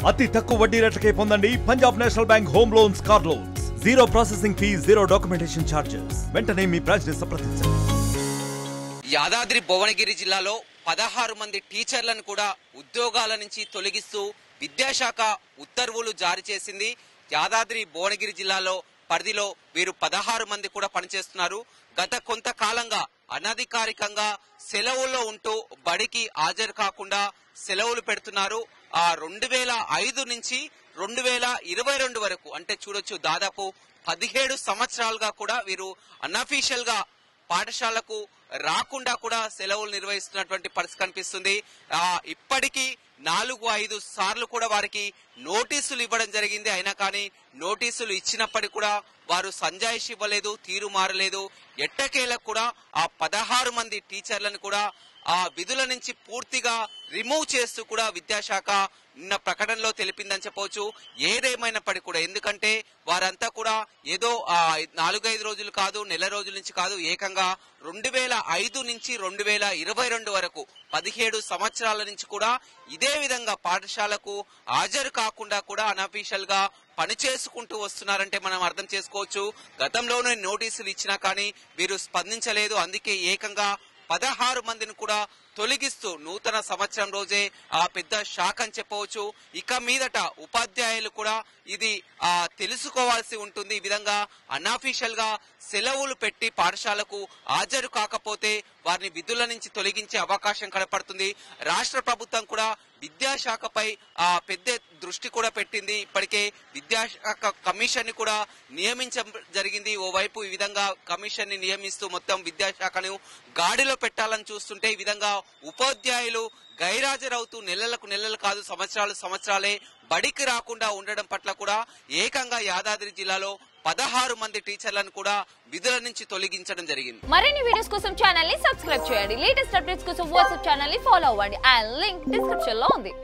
అతి తక్కువ వడ్డీ రేట్లకే పొందండి Punjab national bank home loans, car loans. Zero processing fee, zero documentation charges. వెంటనే మీ బ్రాంచ్ ని సంప్రదించండి. యాదాద్రి భువనగిరి జిల్లాలో 16 మంది టీచర్లను కూడా ఉద్యోగాల నుంచి తొలగిస్తూ విద్యాశాఖ ఉత్తర్వులు జారీ చేసింది. యాదాద్రి భువనగిరి జిల్లాలో పరిధిలో వీరు 16 మంది కూడా పనిచేస్తున్నారు. గత కొంతకాలంగా అనధికారికంగా సెలవుల్లో ఉంటూ బడికి హాజరు కాకుండా సెలవులు పెడుతున్నారు. 2005 నుంచి 2022 వరకు అంటే చూడొచ్చు, దాదాపు 17 సంవత్సరాలుగా కూడా వీరు అన్అఫీషియల్ గా పాఠశాలకు రాకుండా కూడా సెలవులు నిర్వహిస్తున్నటువంటి పరిస్థితి కనిపిస్తుంది. ఇప్పటికీ 4-5 సార్లు కూడా వారికి నోటీసులు ఇవ్వడం జరిగింది. అయినా కానీ నోటీసులు ఇచ్చినప్పటికీ కూడా వారు సంజాయిషి ఇవ్వలేదు, తీరు మారలేదు. ఎట్టకేలకు కూడా ఆ 16 మంది టీచర్లను కూడా ఆ విధుల నుంచి పూర్తిగా రిమూవ్ చేస్తూ కూడా విద్యాశాఖ నిన్న ప్రకటనలో తెలిపిందని చెప్పవచ్చు. ఏదేమైనప్పటికీ కూడా, ఎందుకంటే వారంతా కూడా ఏదో 4-5 రోజులు కాదు, నెల రోజుల నుంచి కాదు, ఏకంగా 2005 నుంచి 2022 వరకు 17 సంవత్సరాల నుంచి కూడా ఇదే విధంగా పాఠశాలకు హాజరు కాకుండా కూడా అనఫీషియల్ గా పనిచేసుకుంటూ వస్తున్నారంటే మనం అర్థం చేసుకోవచ్చు. గతంలోనే నోటీసులు ఇచ్చినా కానీ వీరు స్పందించలేదు. అందుకే ఏకంగా 16 మందిని కూడా తొలగిస్తూ నూతన సంవత్సరం రోజే ఆ పెద్ద షాక్ అని చెప్పవచ్చు. ఇక మీదట ఉపాధ్యాయులు కూడా ఇది తెలుసుకోవాల్సి ఉంటుంది. ఈ విధంగా అన్అఫీషియల్ గా సెలవులు పెట్టి పాఠశాలకు హాజరు కాకపోతే వారిని విధుల నుంచి తొలగించే అవకాశం కనపడుతుంది. రాష్ట్ర ప్రభుత్వం కూడా విద్యాశాఖపై పెద్ద దృష్టి కూడా పెట్టింది. ఇప్పటికే విద్యాశాఖ కమిషన్ ని కూడా నియమించడం జరిగింది. ఓవైపు ఈ విధంగా కమిషన్ ని నియమిస్తూ మొత్తం విద్యాశాఖను గాడిలో పెట్టాలని చూస్తుంటే, ఈ విధంగా ఉపాధ్యాయులు గైరాజరవుతూ నెలలు కాదు, సంవత్సరాలే బడికి రాకుండా ఉండడం పట్ల కూడా ఏకంగా యాదాద్రి జిల్లాలో 16 మంది టీచర్లను కూడా విధుల నుంచి తొలగించడం జరిగింది. మరిన్ని వీడియోస్ కోసం ఛానల్ ని సబ్స్క్రైబ్ చేయండి. లేటెస్ట్ అప్డేట్స్ కోసం వాట్సాప్ ఛానల్ ని ఫాలో అవ్వండి. ఆ లింక్ డిస్క్రిప్షన్ లో ఉంది.